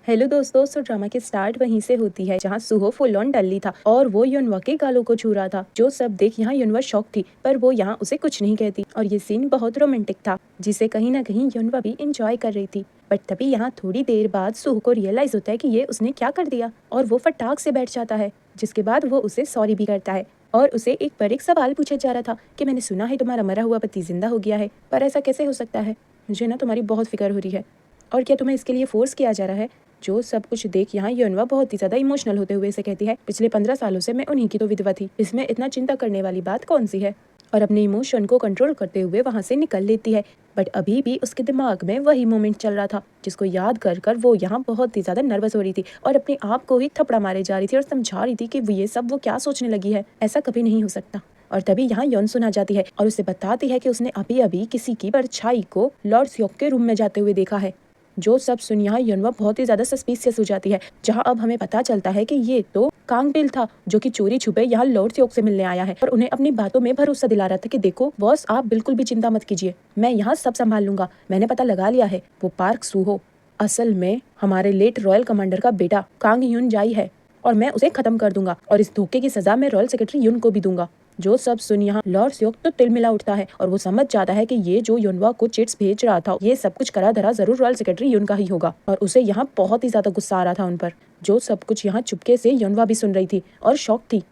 Hello दोस्तों, सो drama की start वहीं से होती है जहाँ सुहो फुल ऑन डल्ली था और वो युनवा के गालों को छू रहा था। जो सब देख यहाँ युनवा शॉक थी, पर वो यहाँ उसे कुछ नहीं कहती और ये सीन बहुत रोमांटिक था जिसे कहीं ना कहीं युनवा भी इंजॉय कर रही थी। बट तभी यहाँ थोड़ी देर बाद सुहो को रियलाइज होता है कि ये उसने क्या कर दिया और वो फटाक से बैठ जाता है, जिसके बाद वो उसे सॉरी भी करता है और उसे एक पर एक सवाल पूछा जा रहा था कि मैंने सुना है तुम्हारा मरा हुआ पति जिंदा हो गया है, पर ऐसा कैसे हो सकता है? मुझे ना तुम्हारी बहुत फिक्र हो रही है और क्या तुम्हें इसके लिए फोर्स किया जा रहा है? जो सब कुछ देख यहाँ युनवा बहुत ही ज्यादा इमोशनल होते हुए से कहती है, पिछले 15 सालों से मैं उन्हीं की तो विधवा थी, इसमें इतना चिंता करने वाली बात कौन सी है? और अपने इमोशन को कंट्रोल करते हुए वहां से निकल लेती है। बट अभी भी उसके दिमाग में वही मोमेंट चल रहा था जिसको याद कर कर वो यहाँ बहुत ही ज्यादा नर्वस हो रही थी और अपने आप को ही थपड़ा मारे जा रही थी और समझा रही थी कि ये सब वो क्या सोचने लगी है, ऐसा कभी नहीं हो सकता। और तभी यहाँ यौन सुना जाती है और उसे बताती है कि उसने अभी अभी किसी की परछाई को लॉर्ड स्योक के रूम में जाते हुए देखा है। जो सब सुन यहाँ युनवा बहुत ही ज्यादा सस्पिशियस हो जाती है, जहाँ अब हमें पता चलता है कि ये तो कांगबिल था जो कि चोरी छुपे यहाँ लॉर्ड स्योक से मिलने आया है और उन्हें अपनी बातों में भरोसा दिला रहा था कि देखो बॉस, आप बिल्कुल भी चिंता मत कीजिए, मैं यहाँ सब संभाल लूंगा, मैंने पता लगा लिया है, वो पार्क सूहो असल में हमारे लेट रॉयल कमांडर का बेटा कांग यून जाई है और मैं उसे खत्म कर दूंगा और इस धोखे की सजा मैं रॉयल सेक्रेटरी युन को भी दूंगा। जो सब सुन यहाँ लॉर्ड स्योक तो तिलमिला उठता है और वो समझ जाता है कि ये जो युनवा को चिट्स भेज रहा था ये सब कुछ करा धरा जरूर रॉयल सेक्रेटरी युन का ही होगा और उसे यहाँ बहुत ही ज्यादा गुस्सा आ रहा था उन पर। जो सब कुछ यहाँ चुपके से युनवा भी सुन रही थी और शॉक थी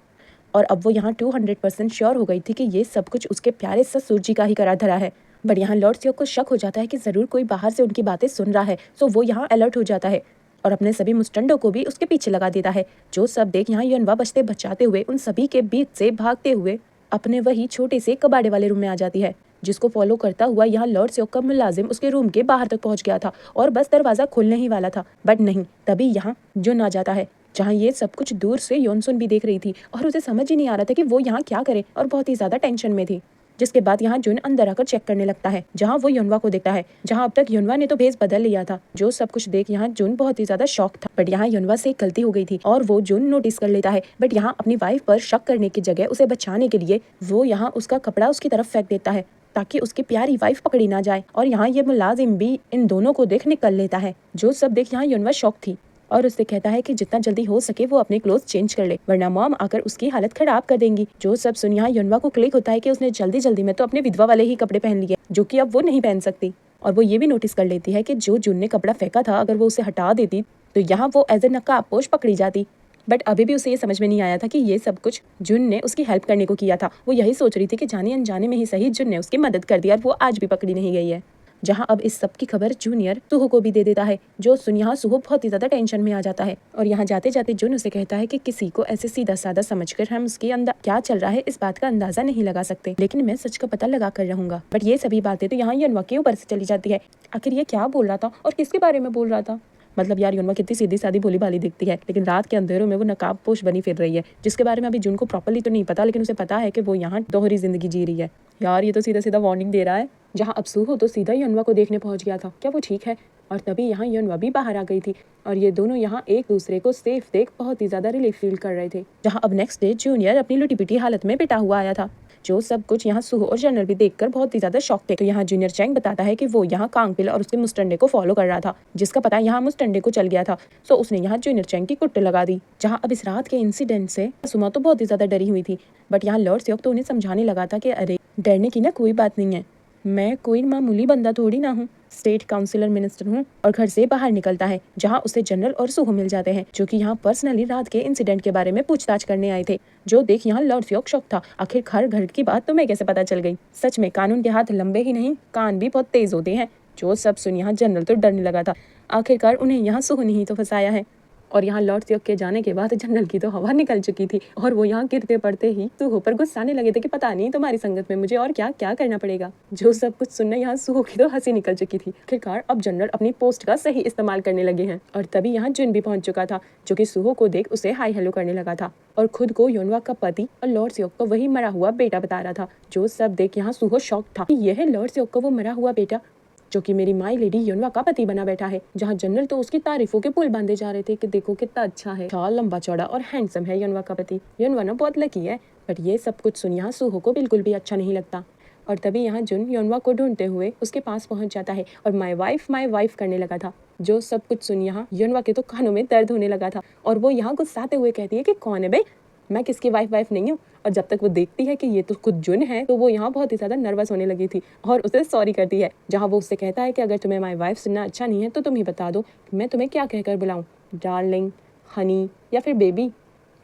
और अब वो यहाँ 200% श्योर हो गई थी कि ये सब कुछ उसके प्यारे ससुर जी का ही करा धरा है। बट यहाँ लॉर्ड स्योक को शक हो जाता है कि जरूर कोई बाहर से उनकी बातें सुन रहा है, सो वो यहाँ अलर्ट हो जाता है और अपने सभी मुस्टंडों को भी उसके पीछे लगा देता है। जो सब देख यहाँ युनवा बचते बचाते हुए उन सभी के बीच से भागते हुए अपने वही छोटे से कबाड़े वाले रूम में आ जाती है, जिसको फॉलो करता हुआ यहाँ लॉर्ड स्योक का मुलाजिम उसके रूम के बाहर तक पहुंच गया था और बस दरवाजा खोलने ही वाला था। बट नहीं, तभी यहाँ जुन आ जाता है, जहाँ ये सब कुछ दूर से योनसुन भी देख रही थी और उसे समझ ही नहीं आ रहा था कि वो यहाँ क्या करे और बहुत ही ज्यादा टेंशन में थी। जिसके बाद यहाँ जुन अंदर आकर चेक करने लगता है, जहाँ वो युनवा को देखता है, जहाँ अब तक युनवा ने तो भेस बदल लिया था। जो सब कुछ देख यहाँ जुन बहुत ही ज्यादा शॉक था, बट यहाँ युनवा से एक गलती हो गई थी और वो जुन नोटिस कर लेता है। बट यहाँ अपनी वाइफ पर शक करने की जगह उसे बचाने के लिए वो यहाँ उसका कपड़ा उसकी तरफ फेंक देता है ताकि उसकी प्यारी वाइफ पकड़ी ना जाए और यहाँ ये मुलाजिम भी इन दोनों को देख निकल लेता है। जो सब देख यहाँ युनवा शॉक थी और उससे कहता है कि जितना जल्दी हो सके वो अपने क्लोथ चेंज कर ले, वरना मॉम आकर उसकी हालत खराब कर देंगी। जो सब सुन यहाँ युनवा को क्लिक होता है कि उसने जल्दी जल्दी में तो अपने विधवा वाले ही कपड़े पहन लिए जो कि अब वो नहीं पहन सकती और वो ये भी नोटिस कर लेती है कि जो जुन ने कपड़ा फेंका था अगर वो उसे हटा देती तो यहाँ वो एज ए नकाबपोश पकड़ी जाती। बट अभी भी उसे ये समझ में नहीं आया था कि ये सब कुछ जुन ने उसकी हेल्प करने को किया था। वो यही सोच रही थी कि जाने अनजाने में ही सही जुन ने उसकी मदद कर दी और वो आज भी पकड़ी नहीं गई है। जहां अब इस सब की खबर जूनियर सुहो को भी दे देता है। जो सुन यहाँ सुहो बहुत ही ज्यादा टेंशन में आ जाता है और यहाँ जाते जाते जुन उसे कहता है कि किसी को ऐसे सीधा साधा समझकर हम उसके अंदर क्या चल रहा है इस बात का अंदाजा नहीं लगा सकते, लेकिन मैं सच का पता लगा कर रहूंगा। बट ये सभी बातें तो यहाँ युनवा के ऊपर से चली जाती है। आखिर ये क्या बोल रहा था और किसके बारे में बोल रहा था? मतलब यार युनवा कितनी सीधी सादी भोली भाली दिखती है, लेकिन रात के अंधेरों में वो नकाबपोश बनी फिर रही है, जिसके बारे में अभी जुन को प्रॉपर्ली तो नहीं पता, लेकिन उसे पता है कि वो यहाँ दोहरी जिंदगी जी रही है। यार ये तो सीधा सीधा वार्निंग दे रहा है। जहाँ अब सुहो तो सीधा युनवा को देखने पहुंच गया था, क्या वो ठीक है? और तभी यहाँ युनवा भी बाहर आ गई थी और ये दोनों यहाँ एक दूसरे को सेफ देख बहुत ही ज्यादा रिलीफ फील कर रहे थे। जहाँ अब नेक्स्ट डे जूनियर अपनी लुटी पिटी हालत में पिटा हुआ आया था। जो सब कुछ यहाँ सुहो और जनरल भी देखकर बहुत ही ज्यादा शॉक थे। तो यहाँ जूनियर चैंग बताता है कि वो यहाँ कांगपिल और उसके मुस्टंडे को फॉलो कर रहा था, जिसका पता यहाँ मुस्टंडे को चल गया था। सो उसने यहाँ जूनियर चैंग की कुट्ट लगा दी। जहाँ अब इस रात के इंसिडेंट से सुमा तो बहुत ही ज्यादा डरी हुई थी, बट यहाँ लॉर्ड स्योक तो उन्हें समझाने लगा था कि अरे डरने की ना कोई बात नहीं है, मैं कोई मामूली बंदा थोड़ी ना हूँ, स्टेट काउंसिलर मिनिस्टर हूँ। और घर से बाहर निकलता है, जहाँ उसे जनरल और सुहो मिल जाते हैं जो कि यहाँ पर्सनली रात के इंसिडेंट के बारे में पूछताछ करने आए थे। जो देख यहाँ लॉर्ड स्योक शॉक था, आखिर घर की बात तुम्हें कैसे पता चल गई? सच में कानून के हाथ लंबे ही नहीं कान भी बहुत तेज होते हैं। जो सब सुन यहाँ जनरल तो डरने लगा था, आखिरकार उन्हें यहाँ सुहो ने ही तो फंसाया है। और यहाँ लॉर्ड स्योक के जाने के बाद जनरल की तो हवा निकल चुकी थी और वो यहाँ गिरते पड़ते ही सुहो पर गुस्साने लगे थे कि पता नहीं तुम्हारी संगत में मुझे और क्या क्या करना पड़ेगा। जो सब कुछ सुनने यहाँ सुहो की तो हंसी निकल चुकी थी। आखिरकार अब जनरल अपनी पोस्ट का सही इस्तेमाल करने लगे हैं और तभी यहाँ जुन भी पहुंच चुका था, जो कि सुहो को देख उसे हाई हेलो करने लगा था और खुद को युनवा का पति और लॉर्ड स्योक को वही मरा हुआ बेटा बता रहा था। जो सब देख यहाँ सुहो शॉक था कि यह है लॉर्ड स्योक का वो मरा हुआ बेटा जो कि मेरी माई लेडी युनवा का पति बना बैठा है। जहाँ जनरल तो उसकी तारीफों के पुल बांधे जा रहे थे कि देखो कितना अच्छा है, क्या लंबा चौड़ा और हैंडसम है युनवा का पति, युनवा ना बहुत लकी है। बट ये सब कुछ सुन यहाँ सुहो को बिल्कुल भी अच्छा नहीं लगता। और तभी यहाँ जुन योनवा को ढूंढते हुए उसके पास पहुंच जाता है और माय वाइफ करने लगा था। जो सब कुछ सुन यहाँ योनवा के तो कानों में दर्द होने लगा था और वो यहाँ गुस्साते हुए कहती है कि कौन है बे, मैं किसकी वाइफ नहीं हूँ। और जब तक वो देखती है कि ये तो खुद जुन है तो वो यहाँ बहुत ही ज्यादा नर्वस होने लगी थी और उसे सॉरी करती है। जहाँ वो उससे कहता है कि अगर तुम्हें माय वाइफ सुनना अच्छा नहीं है तो तुम ही बता दो मैं तुम्हें क्या कहकर बुलाऊं, डार्लिंग, हनी या फिर बेबी।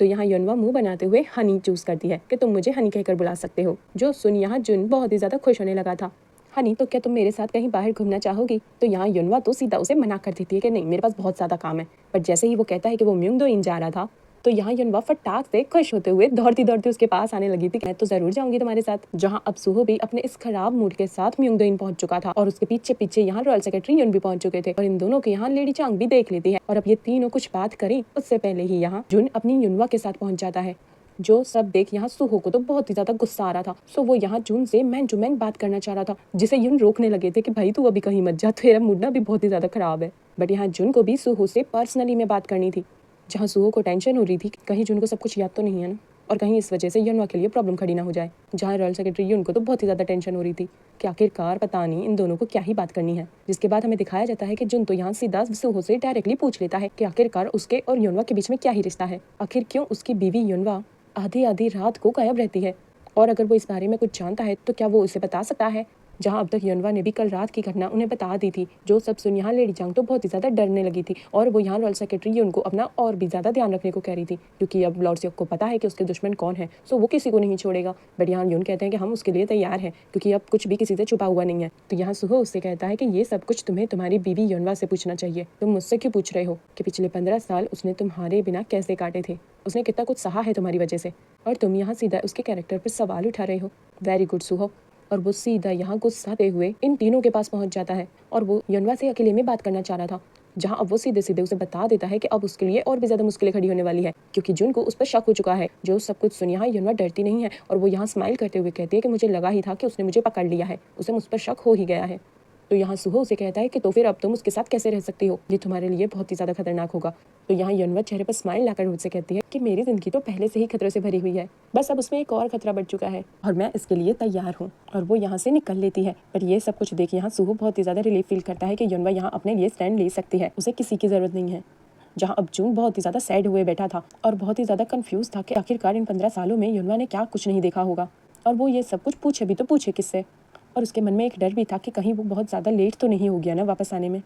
तो यहाँ योनवा मुंह बनाते हुए हनी चूज करती है कि तुम मुझे हनी कहकर बुला सकते हो। जो सुन यहाँ जुन बहुत ही ज्यादा खुश होने लगा था। हनी, तो क्या तुम मेरे साथ कहीं बाहर घूमना चाहोगी? तो यहाँ योनवा तो सीधा उसे मना कर देती है कि नहीं, मेरे पास बहुत ज्यादा काम है। पर जैसे ही वो कहता है कि वो म्यूंगदो इन जा रहा था तो यहाँ योनवा फटाक से खुश होते हुए दौड़ती दौड़ती उसके पास आने लगी थी। मैं तो जरूर जाऊंगी तुम्हारे साथ। जहाँ अब सुहो भी अपने इस खराब मूड के साथ म्यूंगदो इन पहुंच चुका था और उसके पीछे पीछे यहाँ रॉयल सेक्रेटरी युन भी पहुंच चुके थे और इन दोनों के यहाँ लेडी चांग भी देख लेती है। और अब ये तीनों कुछ बात करें उससे पहले ही यहाँ जुन अपनी युनवा के साथ पहुंच जाता है। जो सब देख यहाँ सुहो को तो बहुत ही ज्यादा गुस्सा आ रहा था। सो वो यहाँ जुन से मैन टू मैन बात करना चाह रहा था, जिसे युन रोकने लगे थे कि भाई तू अभी कहीं मत जा, तेरा मूड ना भी बहुत ही ज्यादा खराब है। बट यहाँ जुन को भी सुहो से पर्सनली में बात करनी थी। जहाँ सुहो को टेंशन हो रही थी कहीं जुन को सब कुछ याद तो नहीं है ना, और कहीं इस वजह से युनवा के लिए प्रॉब्लम खड़ी ना हो जाए। जहाँ रॉयल सेक्रेटरी युन को तो बहुत ही ज्यादा टेंशन हो रही थी कि आखिरकार पता नहीं इन दोनों को क्या ही बात करनी है। जिसके बाद हमें दिखाया जाता है कि जुन तो यहाँ सीधा सुहो से डायरेक्टली पूछ लेता है कि आखिरकार उसके और युनवा के बीच में क्या ही रिश्ता है, आखिर क्यों उसकी बीवी युनवा आधी आधी रात को गायब रहती है, और अगर वो इस बारे में कुछ जानता है तो क्या वो उसे बता सकता है। जहाँ अब तक युनवा ने भी कल रात की घटना उन्हें बता दी थी। जो सब सुन यहाँ लेडी चांग तो बहुत ही ज्यादा डरने लगी थी और वो यहाँ रॉयल सेक्रेटरी उनको अपना और भी ज्यादा ध्यान रखने को कह रही थी, क्योंकि अब लॉर्ड सियोक को पता है कि उसके दुश्मन कौन है, सो वो किसी को नहीं छोड़ेगा। बट यहाँ युन कहते हैं कि हम उसके लिए तैयार हैं क्योंकि अब कुछ भी किसी से छुपा हुआ नहीं है। तो यहाँ सुहो उससे कहता है कि ये सब कुछ तुम्हें तुम्हारी बीवी युनवा से पूछना चाहिए। तुम मुझसे क्यों पूछ रहे हो कि पिछले 15 साल उसने तुम्हारे बिना कैसे काटे थे, उसने कितना कुछ सहा है तुम्हारी वजह से, और तुम यहाँ सीधा उसके कैरेक्टर पर सवाल उठा रहे हो। Very good सुहो। और वो सीधा यहाँ गुस्साते हुए इन तीनों के पास पहुंच जाता है और वो युनवा से अकेले में बात करना चाह रहा था। जहाँ अब वो सीधे सीधे उसे बता देता है कि अब उसके लिए और भी ज्यादा मुश्किलें खड़ी होने वाली है क्योंकि जुन को उस पर शक हो चुका है। जो सब कुछ सुन यहाँ युनवा डरती नहीं है और वो यहाँ स्माइल करते हुए कहती है कि मुझे लगा ही था कि उसने मुझे पकड़ लिया है, उसे मुझ पर शक हो ही गया है। तो यहाँ सुहो उसे कहता है कि तो फिर अब तुम उसके साथ कैसे रह सकती हो, ये तुम्हारे लिए बहुत ही ज्यादा खतरनाक होगा। तो यहाँ युनवा चेहरे पर स्माइल लाकर मुझसे कहती है कि मेरी जिंदगी तो पहले से ही खतरे से भरी हुई है, बस अब उसमें एक और खतरा बढ़ चुका है और मैं इसके लिए तैयार हूँ। और वो यहाँ से निकल लेती है। पर ये सब कुछ देख यहाँ सुहो बहुत ही ज्यादा रिलीफ फील करता है कि युनवा यहाँ अपने लिए स्टैंड ले सकती है, उसे किसी की जरूरत नहीं है। जहाँ अब जून बहुत ही ज्यादा सैड हुए बैठा था और बहुत ही ज्यादा कंफ्यूज था कि आखिरकार इन 15 सालों में युनवा ने क्या कुछ नहीं देखा होगा और वो ये सब कुछ पूछे भी तो पूछे किससे। और उसके मन में एक डर भी था कि कहीं वो बहुत ज़्यादा लेट तो नहीं हो गया ना वापस आने में।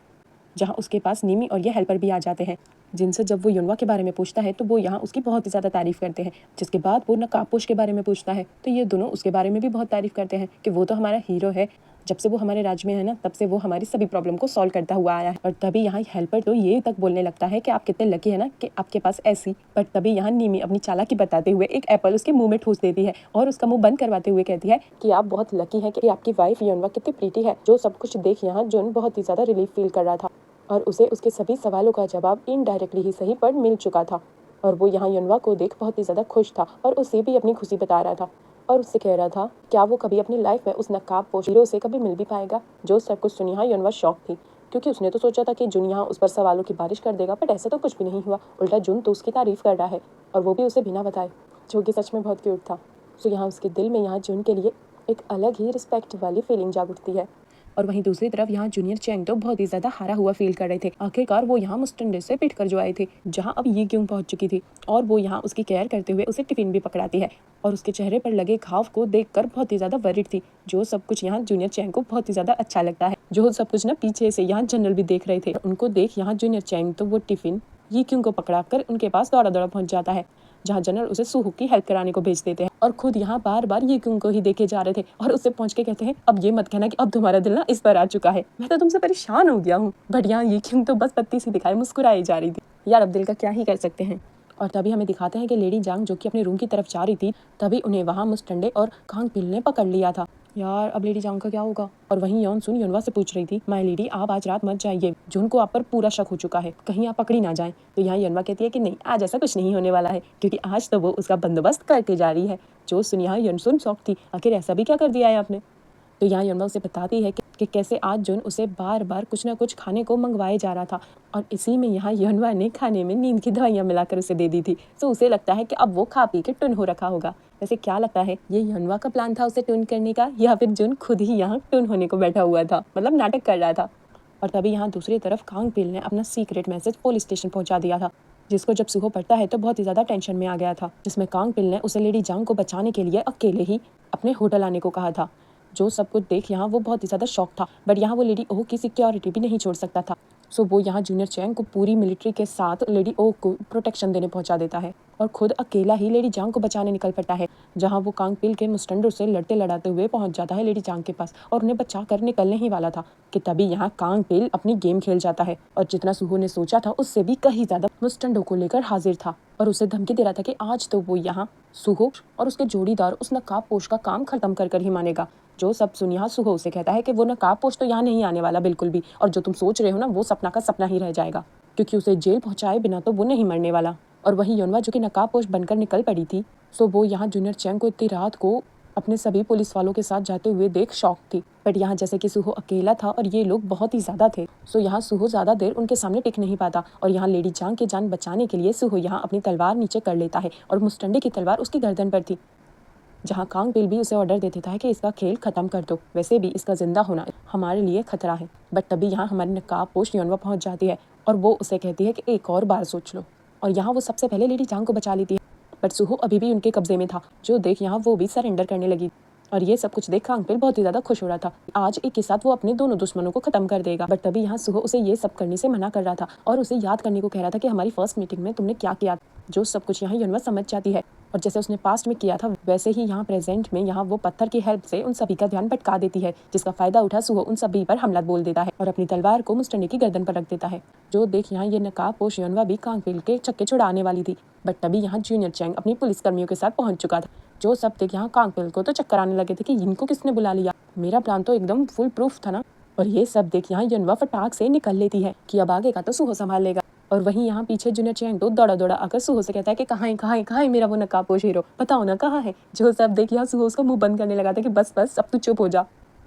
जहाँ उसके पास नीमी और ये हेल्पर भी आ जाते हैं, जिनसे जब वो युनवा के बारे में पूछता है तो वो यहाँ उसकी बहुत ही ज़्यादा तारीफ करते हैं। जिसके बाद वो नकाबपोश के बारे में पूछता है तो ये दोनों उसके बारे में भी बहुत तारीफ करते हैं कि वो तो हमारा हीरो है, जब से वो हमारे राज्य में है ना तब से वो हमारी सभी प्रॉब्लम को सॉल्व करता हुआ आया है। और तभी यहाँ हेल्पर तो ये तक बोलने लगता है कि आप कितने लकी है ना कि आपके पास ऐसी। बट तभी यहाँ नीमी अपनी चालाकी बताते हुए एक एप्पल उसके मुंह में ठूस देती है और उसका मुंह बंद करवाते हुए कहती है कि आप बहुत लकी है कि आपकी वाइफ युनवा कितनी प्रीटी है। जो सब कुछ देख यहाँ जुन बहुत ही ज्यादा रिलीफ फील कर रहा था और उसे उसके सभी सवालों का जवाब इनडायरेक्टली ही सही पर मिल चुका था। और वो यहाँ युनवा को देख बहुत ही ज्यादा खुश था और उसे भी अपनी खुशी बता रहा था और उससे कह रहा था क्या वो कभी अपनी लाइफ में उस नकाबपोश हीरो से कभी मिल भी पाएगा। जो सब कुछ सुन यहाँ युनवा शॉक थी क्योंकि उसने तो सोचा था कि जुन यहाँ उस पर सवालों की बारिश कर देगा, बट ऐसा तो कुछ भी नहीं हुआ। उल्टा जुन तो उसकी तारीफ कर रहा है और वो भी उसे बिना बताए, जो कि सच में बहुत क्यूट था। तो यहाँ उसके दिल में यहाँ जुन के लिए एक अलग ही रिस्पेक्ट वाली फीलिंग जाग उठती है। और वहीं दूसरी तरफ यहाँ जूनियर चैंग तो बहुत ही ज्यादा हारा हुआ फील कर रहे थे। आखिरकार वो यहाँ मुस्टंडे से पिट कर जो आए थे, जहाँ अब ये क्यों पहुंच चुकी थी और वो यहाँ उसकी केयर करते हुए उसे टिफिन भी पकड़ाती है और उसके चेहरे पर लगे घाव को देखकर बहुत ही ज्यादा वरिड थी। जो सब कुछ यहाँ जूनियर चैंग को बहुत ही ज्यादा अच्छा लगता है। जो सब कुछ ना पीछे से यहाँ जनरल भी देख रहे थे, उनको देख यहाँ जूनियर चैंग तो वो टिफिन ये क्यों को पकड़ाकर उनके पास दौड़ा दौड़ा पहुंच जाता है, जहाँ जनरल उसे सुहू की हेल्प कराने को भेज देते हैं और खुद यहाँ बार बार ये क्यों को ही देखे जा रहे थे और उससे पहुंच के कहते हैं अब ये मत कहना कि अब तुम्हारा दिल ना इस पर आ चुका है, मैं तो तुमसे परेशान हो गया हूँ। बट यहाँ ये क्यों तो बस पत्ती सी दिखाई मुस्कुराई जा रही थी। यार अब दिल का क्या ही कर सकते हैं। और तभी हमें दिखाते हैं कि लेडी जांग जो कि अपने रूम की तरफ जा रही थी, तभी उन्हें वहाँ मुस्टंडे और कांग पिल ने पकड़ लिया था। यार अब लेडी जांग का क्या होगा। और वहीं यौन सुन युनवा से पूछ रही थी माय लेडी आप आज रात मत जाइए, जुन को आप पर पूरा शक हो चुका है, कहीं आप पकड़ी ना जाएं। तो यहाँ युनवा कहती है कि नहीं आज ऐसा कुछ नहीं होने वाला है क्योंकि आज तो वो उसका बंदोबस्त करके जा रही है। जो सुन यहाँ युनसुन शौक थी, आखिर ऐसा भी क्या कर दिया है आपने। तो यहाँ युनवा उसे बताती है कि कैसे आज जुन उसे बार बार कुछ ना कुछ खाने को मंगवाए जा रहा था और इसी में यहाँ युनवा ने खाने में नींद की दवाइयाँ मिलाकर उसे दे दी थी। तो उसे लगता है कि अब वो खा पी के टुन हो रखा होगा। वैसे क्या लगता है, ये युनवा का प्लान था उसे ट्यून करने का, या फिर जुन खुद ही यहाँ ट्यून होने को बैठा हुआ था, मतलब नाटक कर रहा था। और तभी यहाँ दूसरी तरफ कांग पिल ने अपना सीक्रेट मैसेज पुलिस स्टेशन पहुंचा दिया था, जिसको जब सुहो पढ़ता है तो बहुत ही ज्यादा टेंशन में आ गया था, जिसमें कांग पिल ने उसे लेडी जांग को बचाने के लिए अकेले ही अपने होटल आने को कहा था। जो सब कुछ देख यहाँ वो बहुत ही ज्यादा शॉक था, बट यहाँ वो लेडी ओ की सिक्योरिटी भी नहीं छोड़ सकता था। सो वो यहाँ जूनियर चैंग को पूरी मिलिट्री के साथ लेडी ओ को प्रोटेक्शन देने पहुंचा देता है और खुद अकेला ही लेडी जांग को बचाने निकल पड़ता है, जहाँ वो कांग पिल के मुस्टंडर से लड़ते लड़ाते हुए पहुंच जाता है लेडी जांग के पास और उन्हें बचा कर निकलने ही वाला था कि तभी यहाँ कांग पिल अपनी गेम खेल जाता है और जितना सुहो ने सोचा था उससे भी कहीं ज्यादा मुस्टंडो को लेकर हाजिर था और उसे धमकी दे रहा था कि आज तो वो यहाँ सुहो और उसके जोड़ीदार उस नकाबपोश का काम खत्म कर ही मानेगा। जो सब सुन यहाँ सुहो उसे कहता है कि वो नकाबपोश तो यहाँ नहीं आने वाला बिल्कुल भी, और जो तुम सोच रहे हो ना वो सपना का सपना ही रह जाएगा, क्योंकि उसे जेल पहुंचाए बिना तो वो नहीं मरने वाला। और वहीं युनवा जो कि नकाबपोश बनकर निकल पड़ी थी, सो वो यहाँ जूनियर चैंग को इतनी रात को अपने सभी पुलिस वालों के साथ जाते हुए देख शॉक थी। बट यहाँ जैसे कि सुहो अकेला था और ये लोग बहुत ही ज्यादा थे, सो यहाँ सुहो ज्यादा देर उनके सामने टिक नहीं पाता और यहाँ लेडी जांग की जान बचाने के लिए सुहो यहाँ अपनी तलवार नीचे कर लेता है और मुस्टंडे की तलवार उसकी गर्दन पर थी, जहाँ कांग पिल भी उसे ऑर्डर दे देता है कि इसका खेल खत्म कर दो, वैसे भी इसका जिंदा होना हमारे लिए खतरा है। बट तभी यहाँ हमारी नकाबपोश युनवा पहुंच जाती है और वो उसे कहती है कि एक और बार सोच लो, और यहाँ वो सबसे पहले लेडी जांग को बचा लेती है। बट सुहो अभी भी उनके कब्जे में था, जो देख यहाँ वो भी सरेंडर करने लगी और ये सब कुछ देख कांग पिल बहुत ही ज्यादा खुश हो रहा था। आज एक के साथ वो अपने दोनों दुश्मनों को खत्म कर देगा। बट तभी यहाँ सुहो उसे ये सब करने से मना कर रहा था और उसे याद करने को कह रहा था कि हमारी फर्स्ट मीटिंग में तुमने क्या किया। जो सब कुछ यहाँ युनवा समझ जाती है और जैसे उसने पास्ट में किया था वैसे ही यहाँ प्रेजेंट में यहाँ वो पत्थर की हेल्प से उन सभी का ध्यान भटका देती है, जिसका फायदा उठा सुहो उन सभी पर हमला बोल देता है और अपनी तलवार को मुस्टंडे की गर्दन पर रख देता है। जो देख यहाँ ये नकाबपोश युनवा भी कांग पिल के चक्के छुड़ाने वाली थी। बट तभी यहाँ जूनियर चैंग अपनी पुलिस कर्मियों के साथ पहुंच चुका था। जो सब देख यहाँ कांग पिल को तो चक्कर आने लगे थे कि इनको किसने बुला लिया, मेरा प्लान तो एकदम फुल प्रूफ था ना। और ये सब देख यहाँ युनवा फटाक से निकल लेती है कि अब आगे का तो सुहो संभाल लेगा। और वहीं यहाँ पीछे जूनियर चैंग तो दौड़ा दौड़ा आकर सुहो से कहता है कि कहाँ है मेरा वो नकाबपोश हीरो, बताओ ना कहाँ है। जो सब देख यहाँ सुहो उसका मुंह बंद करने लगा था कि बस अब तू चुप हो जा,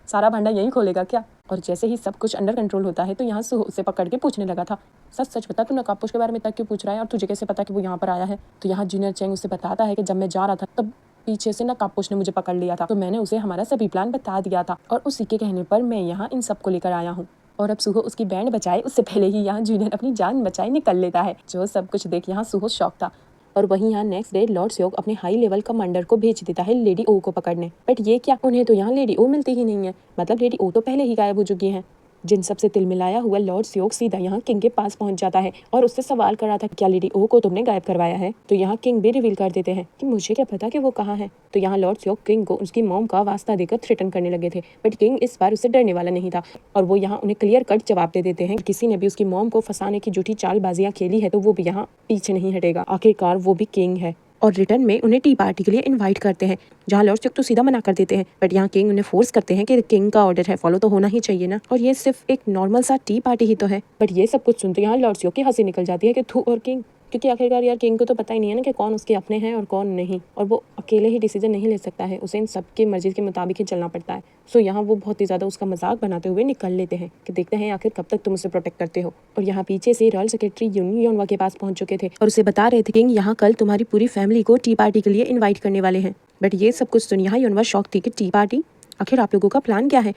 सारा भांडा यही खोलेगा क्या। और जैसे ही सब कुछ अंडर कंट्रोल होता है तो यहाँ सुहो उसे पकड़ के पूछने लगा था, सच बता तू नकाबपोश के बारे में तक क्यों पूछ रहा है और तुझे कैसे पता कि वो यहाँ पर आया है। तो यहाँ जूनियर चैंग उसे बताता है कि जब मैं जा रहा था तब पीछे से नकाबपोश ने मुझे पकड़ लिया था, तो मैंने उसे हमारा सभी प्लान बता दिया था और उसी के कहने पर मैं यहाँ इन सबको लेकर आया हूँ। और अब सुहो उसकी बैंड बचाए उससे पहले ही यहाँ जूनियर अपनी जान बचाए निकल लेता है। जो सब कुछ देख यहाँ सुहो शॉक था। और वहीं यहाँ नेक्स्ट डे लॉर्ड स्योक अपने हाई लेवल कमांडर को भेज देता है लेडी ओ को पकड़ने। बट ये क्या, उन्हें तो यहाँ लेडी ओ मिलती ही नहीं है, मतलब लेडी ओ तो पहले ही गायब हो चुकी है। जिन सबसे तिल मिलाया हुआ लॉर्ड स्योक सीधा यहाँ किंग के पास पहुंच जाता है और उससे सवाल कर रहा था क्या लेडी ओ को तुमने गायब करवाया है। तो यहाँ किंग भी रिवील कर देते हैं कि मुझे क्या पता कि वो कहाँ है। तो यहाँ लॉर्ड स्योक किंग को उसकी मॉम का वास्ता देकर थ्रेटन करने लगे थे, बट किंग इस बार उससे डरने वाला नहीं था और वो यहाँ उन्हें क्लियर कट जवाब दे देते हैं किसी ने भी उसकी मॉम को फंसाने की झूठी चालबाजियां खेली है तो वो भी यहाँ पीछे नहीं हटेगा। आखिरकार वो भी किंग है और रिटर्न में उन्हें टी पार्टी के लिए इनवाइट करते हैं, जहाँ लॉर्ड स्योक तो सीधा मना कर देते हैं। बट यहाँ किंग उन्हें फोर्स करते हैं कि किंग का ऑर्डर है, फॉलो तो होना ही चाहिए ना, और ये सिर्फ एक नॉर्मल सा टी पार्टी ही तो है। बट ये सब कुछ सुनते यहाँ लॉर्ड स्योक की हंसी निकल जाती है कि थू और किंग, क्योंकि आखिरकार यार किंग को तो पता ही नहीं है ना कि कौन उसके अपने हैं और कौन नहीं, और वो अकेले ही डिसीजन नहीं ले सकता है, उसे इन सबकी मर्जी के मुताबिक ही चलना पड़ता है। सो यहाँ वो बहुत ही ज्यादा उसका मजाक बनाते हुए निकल लेते हैं कि देखते हैं आखिर कब तक तुम उसे प्रोटेक्ट करते हो। और यहाँ पीछे से रॉयल सेक्रेटरी युनवा के पास पहुंच चुके थे और उसे बता रहे थे किंग यहाँ कल तुम्हारी पूरी फैमिली को टी पार्टी के लिए इन्वाइट करने वाले हैं। बट ये सब कुछ सुन यहाँ युनवा शॉक थी कि टी पार्टी, आखिर आप लोगों का प्लान क्या है।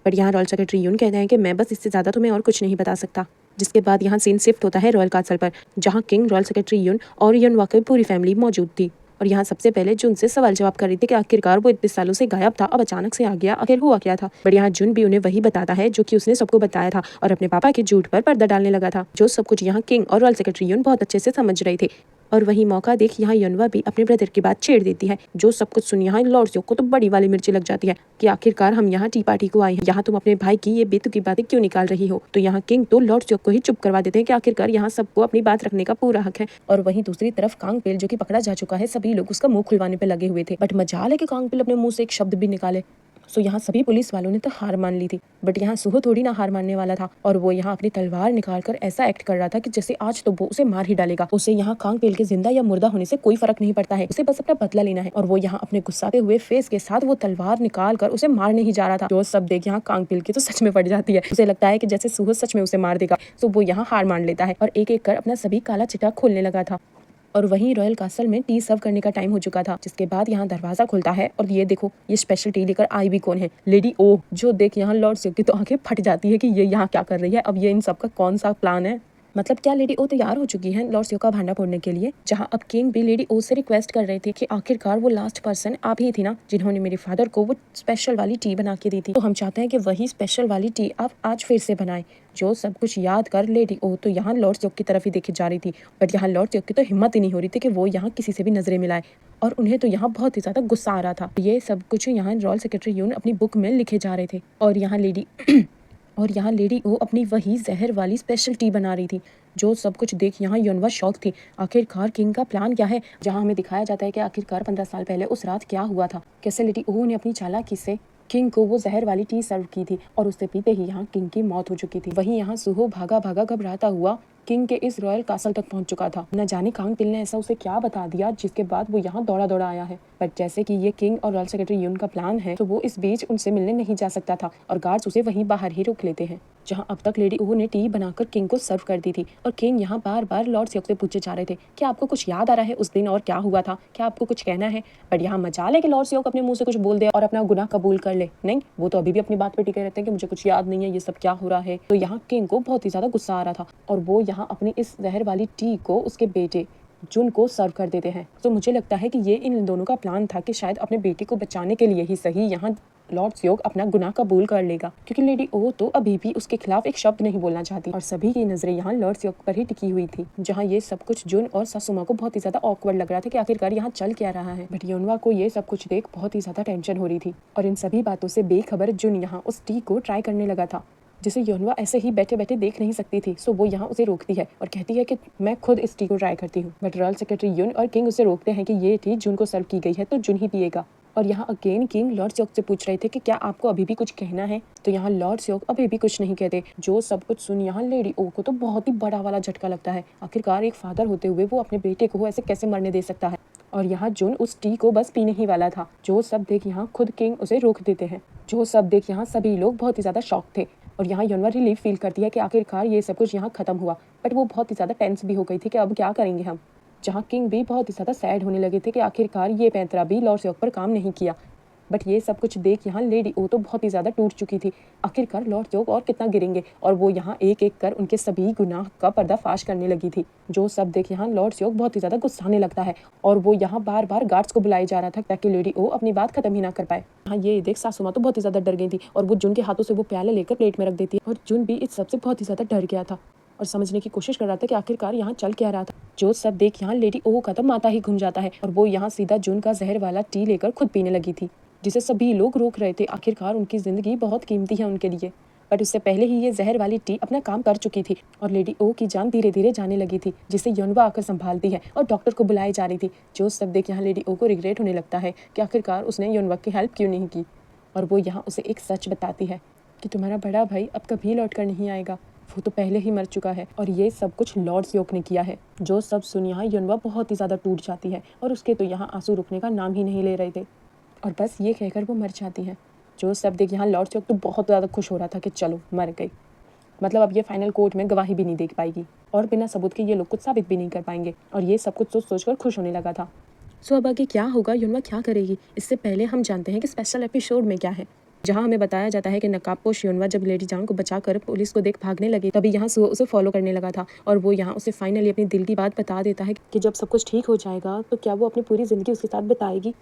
बट यहाँ रॉयल सेक्रेटरी यून कहते हैं कि मैं बस इससे ज़्यादा तुम्हें और कुछ नहीं बता सकता। जिसके बाद यहाँ सीन शिफ्ट होता है रॉयल कासल पर, जहाँ किंग, रॉयल सेक्रेटरी यून और युनवा की पूरी फैमिली मौजूद थी। और यहाँ सबसे पहले जुन से सवाल जवाब कर रही थी कि आखिरकार वो इतने सालों से गायब था, अब अचानक से आ गया, आखिर हुआ क्या था। बट यहाँ जुन भी उन्हें वही बताता है जो कि उसने सबको बताया था और अपने पापा के झूठ पर पर्दा डालने लगा था। जो सब कुछ यहाँ किंग और रॉयल सेक्रेटरी यून बहुत अच्छे से समझ रहे थे। और वही मौका देख यहाँ युनवा भी अपने ब्रदर की बात छेड़ देती है। जो सब कुछ सुन यहाँ लॉर्ड स्योक को तो बड़ी वाली मिर्ची लग जाती है कि आखिरकार हम यहाँ टी पार्टी को आए हैं, यहाँ तुम अपने भाई की ये बेतुकी की बातें क्यों निकाल रही हो। तो यहाँ किंग तो लॉर्ड स्योक को ही चुप करवा देते हैं कि आखिरकार यहाँ सबको अपनी बात रखने का पूरा हक है। और वहीं दूसरी तरफ कांग पिल जो कि पकड़ा जा चुका है, सभी लोग उसका मुंह खुलवाने पे लगे हुए थे, बट मजाल है कि कांग पिल अपने मुंह से एक शब्द भी निकाले। सो यहाँ सभी पुलिस वालों ने तो हार मान ली थी, बट यहाँ सुहो थोड़ी ना हार मानने वाला था और वो यहाँ अपनी तलवार निकालकर ऐसा एक्ट कर रहा था कि जैसे आज तो वो उसे मार ही डालेगा। उसे यहाँ कांग पिल के जिंदा या मुर्दा होने से कोई फर्क नहीं पड़ता है, उसे बस अपना बदला लेना है। और वो यहाँ अपने गुस्साते हुए फेस के साथ वो तलवार निकाल कर उसे मारने ही जा रहा था। जो सब देख यहाँ कांग पिल की तो सच में पड़ जाती है, उसे लगता है कि जैसे सुहो सच में उसे मार देगा। सो वो यहाँ हार मान लेता है और एक एक कर अपना सभी काला चिटा खोलने लगा था। और वहीं रॉयल कासल में टी सर्व करने का टाइम हो चुका था, जिसके बाद यहाँ दरवाजा खुलता है और ये देखो ये स्पेशल टी लेकर आई भी कौन है, लेडी ओ, जो देख यहाँ लॉर्ड स्योक की तो आंखें फट जाती है कि ये यहाँ क्या कर रही है, अब ये इन सबका कौन सा प्लान है। मतलब क्या लेडी ओ तैयार हो चुकी है लॉर्ड स्योक का भांडा फोड़ने के लिए, जहाँ अब किंग भी लेडी ओ से रिक्वेस्ट कर रहे थे कि आखिरकार वो लास्ट पर्सन आप ही थी ना जिन्होंने मेरे फादर को वो स्पेशल वाली टी बना के दी थी, तो हम चाहते हैं कि वही स्पेशल वाली टी आप आज फिर से बनाएं। जो सब कुछ याद कर लेडी ओ तो यहाँ लॉर्ड स्योक की तरफ ही देखे जा रही थी, बट यहाँ लॉर्ड स्योक की तो हिम्मत ही नहीं हो रही थी कि वो यहाँ किसी से भी नजरें मिलाए, और उन्हें तो यहाँ बहुत ही ज्यादा गुस्सा आ रहा था। ये सब कुछ यहाँ रॉयल सेक्रेटरी यून अपनी बुक में लिखे जा रहे थे, और यहाँ लेडी ओ अपनी वही जहर वाली स्पेशल टी बना रही थी। जो सब कुछ देख यहाँ युनवा शॉक थी, आखिरकार किंग का प्लान क्या है, जहाँ हमें दिखाया जाता है कि आखिरकार 15 साल पहले उस रात क्या हुआ था, कैसे लेडी ओ ने अपनी चालाकी से किंग को वो जहर वाली टी सर्व की थी और उससे पीते ही यहाँ किंग की मौत हो चुकी थी। वहीं यहाँ सुहो भागा भागा घबराता हुआ किंग के इस रॉयल कासल तक पहुंच चुका था। न जाने कांग पिल ने ऐसा उसे क्या बता दिया जिसके बाद वो यहाँ दौड़ा दौड़ा आया है, बट जैसे कि ये किंग और रॉयल सेक्रेटरी यून का प्लान है तो वो इस बीच उनसे मिलने नहीं जा सकता था और गार्ड्स उसे वहीं बाहर ही रोक लेते हैं, जहाँ अब तक लेडी ओ ने टी बनाकर किंग को सर्व कर दी थी। और किंग यहाँ बार बार लॉर्ड स्योक से पूछे जा रहे थे कि आपको कुछ याद आ रहा है उस दिन और क्या हुआ था, क्या आपको कुछ कहना है, बट यहाँ मजाल है कि लॉर्ड स्योक अपने मुंह से कुछ बोल दे और अपना गुनाह कबूल कर ले। नहीं, वो तो अभी भी अपनी बात पे टिके रहते हैं कि मुझे कुछ याद नहीं है, ये सब क्या हो रहा है। तो यहाँ किंग को बहुत ही ज्यादा गुस्सा आ रहा था और वो यहाँ अपनी इस जहर वाली टी को उसके बेटे जुन को सर्व कर देते हैं। तो मुझे लगता है कि ये इन दोनों का प्लान था कि शायद अपने बेटे को बचाने के लिए ही सही यहाँ लॉर्ड स्योक अपना गुनाह कबूल कर लेगा, क्योंकि लेडी ओ तो अभी भी उसके खिलाफ एक शब्द नहीं बोलना चाहती और सभी की नजरें यहाँ लॉर्ड स्योक पर ही टिकी हुई थी। जहाँ ये सब कुछ जुन और सासुमा को बहुत ही ज्यादा ऑकवर्ड लग रहा था कि आखिरकार यहाँ चल क्या रहा है, बट युनवा को ये सब कुछ देख बहुत ही ज्यादा टेंशन हो रही थी और इन सभी बातों से बेखबर जुन यहाँ उस टी को ट्राई करने लगा था, जिसे युनवा ऐसे ही बैठे बैठे देख नहीं सकती थी। सो वो यहाँ उसे रोकती है और कहती है कि मैं खुद इस टी को ट्राई करती हूँ, बट रॉयल सेक्रेटरी युन और किंग उसे रोकते हैं कि ये टी जुन को सर्व की गई है तो जुन ही पिएगा। और यहाँ अगेन किंग लॉर्ड स्योक से पूछ रहे थे कि क्या आपको अभी भी कुछ कहना है, तो यहाँ लॉर्ड स्योक अभी भी कुछ नहीं कहते। जो सब कुछ सुन यहाँ लेडी ओ को तो बहुत ही बड़ा वाला झटका लगता है, आखिरकार एक फादर होते हुए वो अपने बेटे को ऐसे कैसे मरने दे सकता है। और यहाँ जुन उस टी को बस पीने ही वाला था। जो सब देख यहाँ खुद किंग उसे रोक देते हैं। जो सब देख यहाँ सभी लोग बहुत ही ज्यादा शॉक थे और यहाँ युनवा रिलीफ फील करती है कि आखिरकार ये सब कुछ यहाँ खत्म हुआ, बट वो बहुत ही ज्यादा टेंस भी हो गई थी कि अब क्या करेंगे हम। जहाँ किंग भी बहुत ही ज्यादा सैड होने लगे थे कि आखिरकार ये पैंतरा भी लॉर्ड स्योक पर काम नहीं किया, बट ये सब कुछ देख यहाँ लेडी ओ तो बहुत ही ज्यादा टूट चुकी थी। आखिरकार लॉर्ड स्योक और कितना गिरेंगे, और वो यहाँ एक एक कर उनके सभी गुनाह का पर्दाफाश करने लगी थी। जो सब देख यहाँ लॉर्ड स्योक बहुत ही ज्यादा गुस्साने लगता है और वो यहाँ बार बार गार्ड्स को बुलाई जा रहा था ताकि लेडी ओ अपनी बात खत्म ही ना कर पाए। हाँ, ये देख सासुमा तो बहुत ही ज्यादा डर गई थी और वो जुन के हाथों से वो प्याला लेकर प्लेट में रख देती है और जुन भी इस सबसे बहुत ही ज्यादा डर गया था और समझने की कोशिश कर रहा था कि आखिरकार यहाँ चल क्या रहा था। जो सब देख यहाँ लेडी ओ का तो माथा ही घूम जाता है और वो यहाँ सीधा जुन का जहर वाला टी लेकर खुद पीने लगी थी, जिसे सभी लोग रोक रहे थे। आखिरकार उनकी जिंदगी बहुत कीमती है उनके लिए, बट उससे पहले ही ये जहर वाली टी अपना काम कर चुकी थी और लेडी ओ की जान धीरे धीरे जाने लगी थी, जिसे युनवा आकर संभालती है और डॉक्टर को बुलाई जा रही थी। जो सब देख यहाँ लेडी ओ को रिग्रेट होने लगता है कि आखिरकार उसने युनवा की हेल्प क्यों नहीं की, और वो यहाँ उसे एक सच बताती है कि तुम्हारा बड़ा भाई अब कभी लौट कर नहीं आएगा, वो तो पहले ही मर चुका है और ये सब कुछ लॉर्ड स्योक ने किया है। जो सब सुन यहाँ युनवा बहुत ही ज्यादा टूट जाती है और उसके तो यहाँ आंसू रुकने का नाम ही नहीं ले रहे थे और बस ये कहकर वो मर जाती है। जो सब देख यहाँ लॉर्ड स्योक तो बहुत ज़्यादा खुश हो रहा था कि चलो मर गई, मतलब अब ये फाइनल कोर्ट में गवाही भी नहीं दे पाएगी और बिना सबूत के ये लोग कुछ साबित भी नहीं कर पाएंगे, और ये सब कुछ सोच कर खुश होने लगा था। सो अब आगे क्या होगा, युनवा क्या करेगी, इससे पहले हम जानते हैं कि स्पेशल एपिसोड में क्या है, जहाँ हमें बताया जाता है कि नकाबपोश युनवा जब लेडी जांग को बचाकर पुलिस को देख भागने लगी तभी यहाँ सुहो उसे फॉलो करने लगा था और वो यहाँ उसे फाइनली अपनी दिल की बात बता देता है कि जब सब कुछ ठीक हो जाएगा तो क्या वो अपनी पूरी जिंदगी उसके साथ बिताएगी,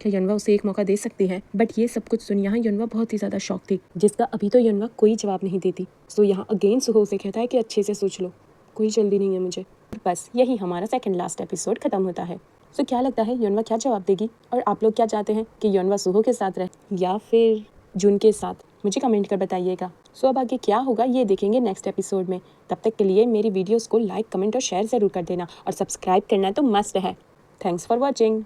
क्या युनवा उसे एक मौका दे सकती है। बट ये सब कुछ सुन यहाँ युनवा बहुत ही ज्यादा शॉक थी, जिसका अभी तो युनवा कोई जवाब नहीं देती। सो यहाँ अगेन सुहो उसे कहता है कि अच्छे से सोच लो, कोई जल्दी नहीं है मुझे। बस यही हमारा सेकंड लास्ट एपिसोड खत्म होता है। सो क्या लगता है युनवा क्या जवाब देगी, और आप लोग क्या चाहते हैं कि युनवा सुहो के साथ रहे या फिर जुन के साथ, मुझे कमेंट कर बताइएगा। सो अब आगे क्या होगा ये देखेंगे नेक्स्ट एपिसोड में। तब तक के लिए मेरी वीडियोस को लाइक, कमेंट और शेयर जरूर कर देना और सब्सक्राइब करना तो मस्ट है। Thanks for watching.